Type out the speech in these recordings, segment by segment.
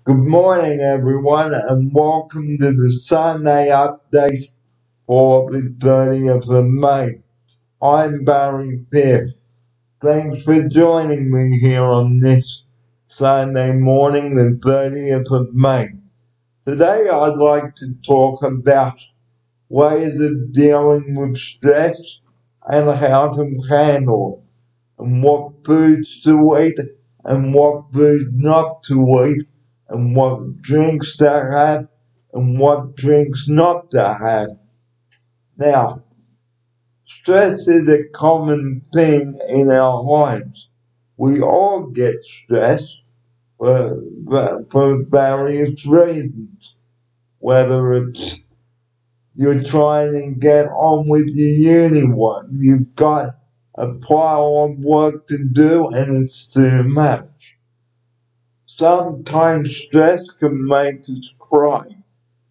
Good morning, everyone, and welcome to the Sunday update for the 30th of May. I'm Barry Pierce. Thanks for joining me here on this Sunday morning, the 30th of May. Today, I'd like to talk about ways of dealing with stress and how to handle it, and what foods to eat and what foods not to eat, and what drinks to have and what drinks not to have. Now, stress is a common thing in our lives. We all get stressed for various reasons, whether it's you're trying to get on with your uni work, you've got a pile of work to do and it's too much. Sometimes stress can make us cry.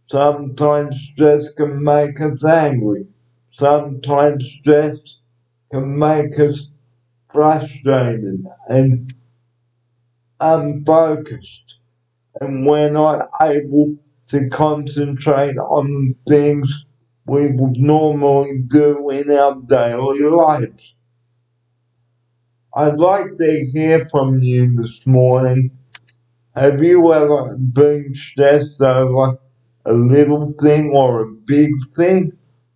Sometimes stress can make us angry. Sometimes stress can make us frustrated and unfocused. And we're not able to concentrate on things we would normally do in our daily lives. I'd like to hear from you this morning. Have you ever been stressed over a little thing or a big thing?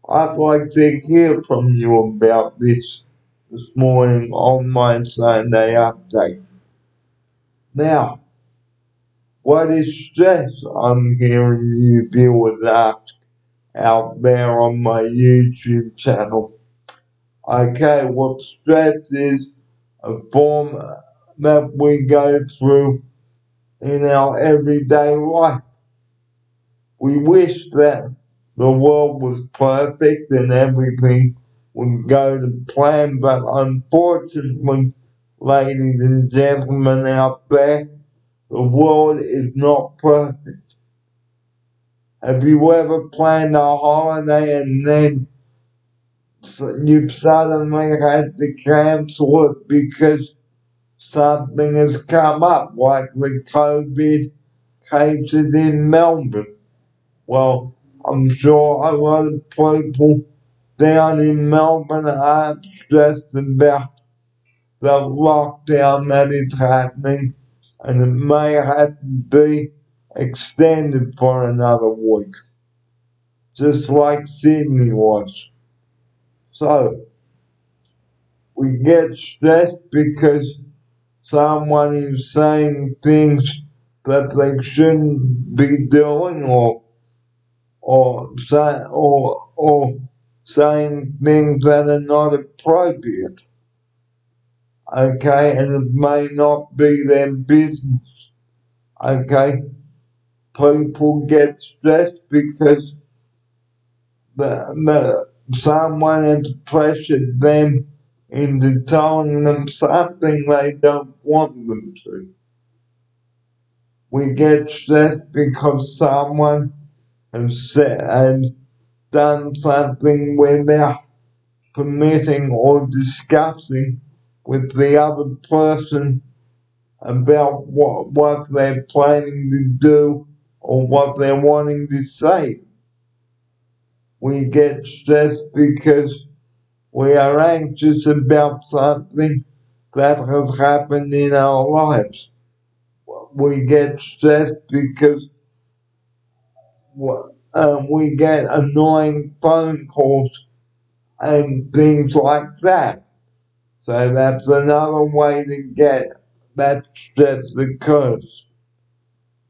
I'd like to hear from you about this morning on my Sunday update. Now, what is stress? I'm hearing you viewers ask out there on my YouTube channel. Okay, what stress is a form that we go through in our everyday life. We wish that the world was perfect and everything would go to plan, but unfortunately, ladies and gentlemen out there, the world is not perfect. Have you ever planned a holiday and then you've suddenly had to cancel it because something has come up, like the COVID cases in Melbourne? Well, I'm sure a lot of people down in Melbourne are stressed about the lockdown that is happening, and it may have to be extended for another week, just like Sydney was. So, we get stressed because someone is saying things that they shouldn't be doing, or saying things that are not appropriate. Okay, and it may not be their business. Okay, people get stressed because someone has pressured them into telling them something they don't want them to. We get stressed because someone has done something without permitting or discussing with the other person about what they're planning to do or what they're wanting to say. We get stressed because we are anxious about something that has happened in our lives. We get stressed because we get annoying phone calls and things like that. So that's another way to get that stress occurs.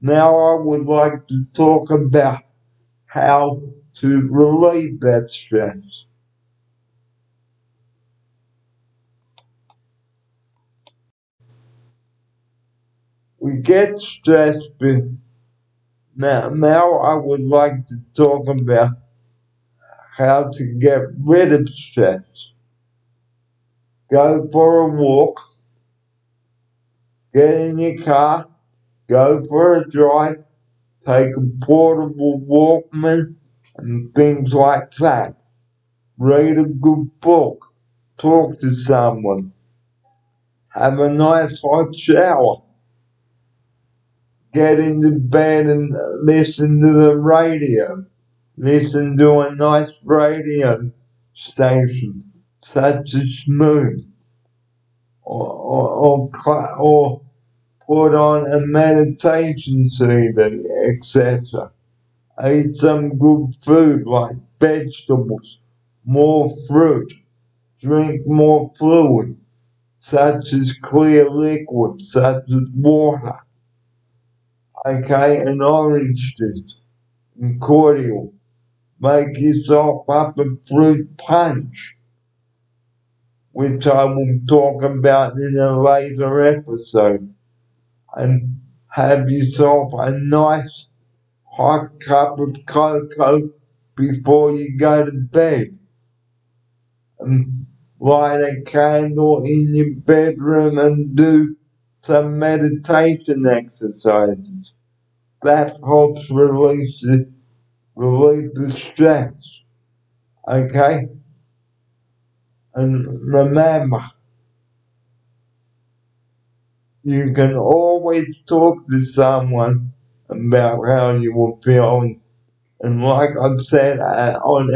Now I would like to talk about how to relieve that stress. We get stressed. Now I would like to talk about how to get rid of stress. Go for a walk, get in your car, go for a drive, take a portable Walkman and things like that. Read a good book, talk to someone, have a nice hot shower. get into bed and listen to the radio. Listen to a nice radio station, such as Smooth, or put on a meditation CD, etc. Eat some good food like vegetables, more fruit, drink more fluid, such as clear liquid, such as water, okay, and orange juice, and cordial. Make yourself up a fruit punch, which I will talk about in a later episode, and have yourself a nice hot cup of cocoa before you go to bed, and light a candle in your bedroom and do some meditation exercises. That helps relieve the stress. Okay? And remember, you can always talk to someone about how you were feeling. And like I've said on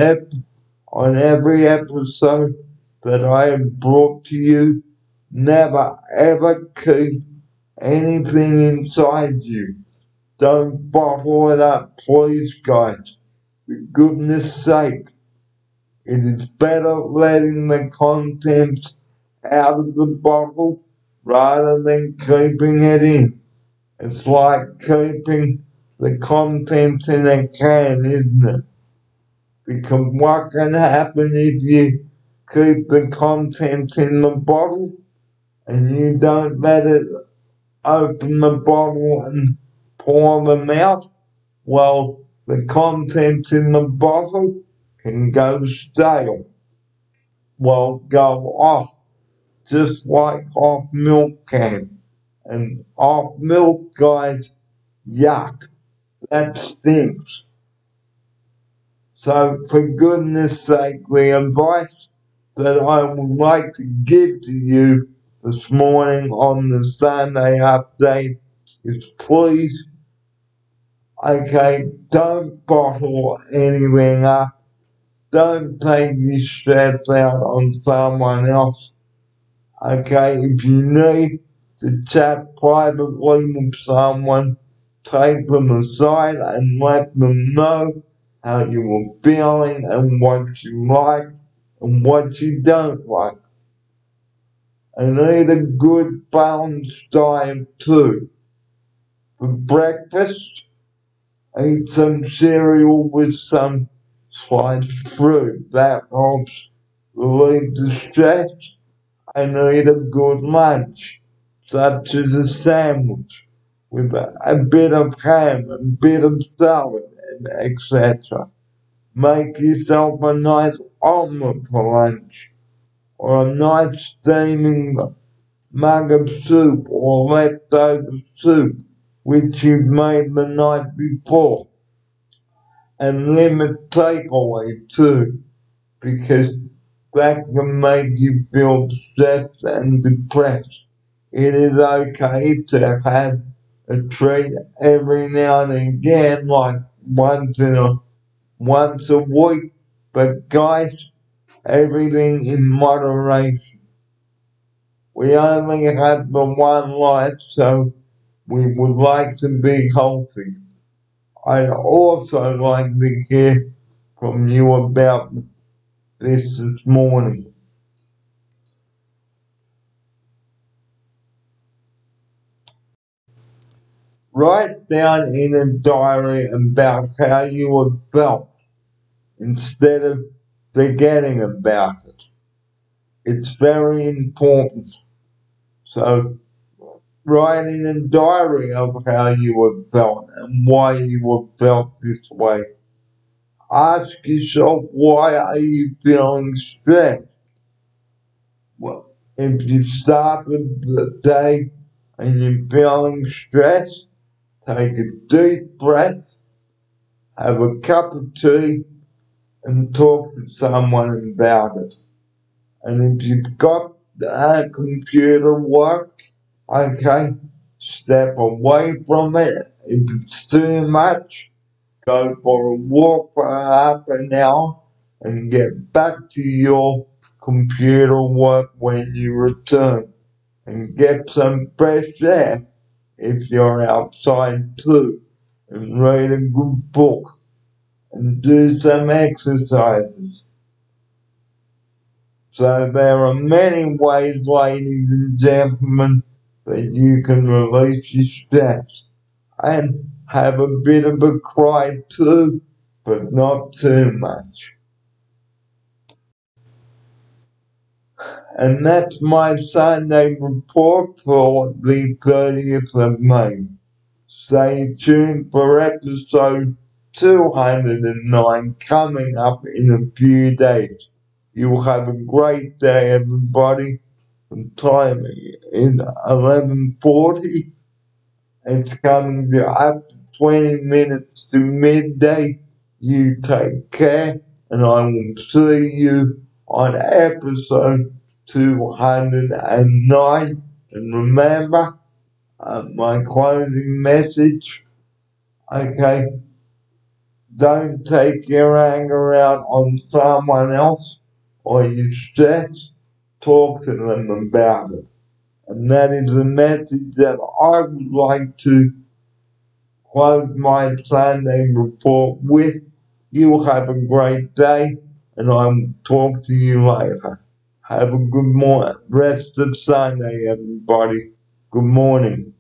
every episode that I have brought to you, never ever keep anything inside you. Don't bottle it up, please, guys. For goodness sake, it is better letting the contents out of the bottle rather than keeping it in. It's like keeping the contents in a can, isn't it? Because what can happen if you keep the contents in the bottle and you don't let it open the bottle and pour them out? Well, the contents in the bottle can go stale. Well, go off, just like off milk can. And off milk, guys, yuck, that stinks. So, for goodness sake, the advice that I would like to give to you this morning on the Sunday update is please, okay, don't bottle anything up. Don't take your stress out on someone else. Okay, if you need to chat privately with someone, take them aside and let them know how you were feeling and what you like and what you don't like. And eat a good balanced diet too. For breakfast, eat some cereal with some sliced fruit. That helps relieve the stress. And eat a good lunch, such as a sandwich with a bit of ham, a bit of salad, etc. Make yourself a nice omelette for lunch, or a nice steaming mug of soup or leftover soup which you've made the night before. And limit takeaway too, because that can make you feel stressed and depressed. It is okay to have a treat every now and again, like once a week, but guys, everything in moderation. We only have the one life, so we would like to be healthy. I'd also like to hear from you about this morning. Write down in a diary about how you have felt instead of forgetting about it. It's very important. So, write in a diary of how you have felt and why you have felt this way. Ask yourself, why are you feeling stressed? Well, if you started the day and you're feeling stressed, take a deep breath, have a cup of tea, and talk to someone about it. And if you've got the computer work, okay, step away from it. If it's too much, go for a walk for half an hour and get back to your computer work when you return. And get some fresh air if you're outside too. And read a good book and do some exercises. So there are many ways, ladies and gentlemen, that you can release your stress and have a bit of a cry too, but not too much. And that's my Sunday report for the 30th of May. Stay tuned for episode 209 coming up in a few days. You have a great day, everybody. The time is 11:40. It's coming to up to 20 minutes to midday. You take care, and I will see you on episode 209. And remember, my closing message, okay, don't take your anger out on someone else or your stress, talk to them about it. And that is the message that I would like to close my Sunday report with. You have a great day, and I'll talk to you later. Have a good rest of Sunday, everybody. Good morning.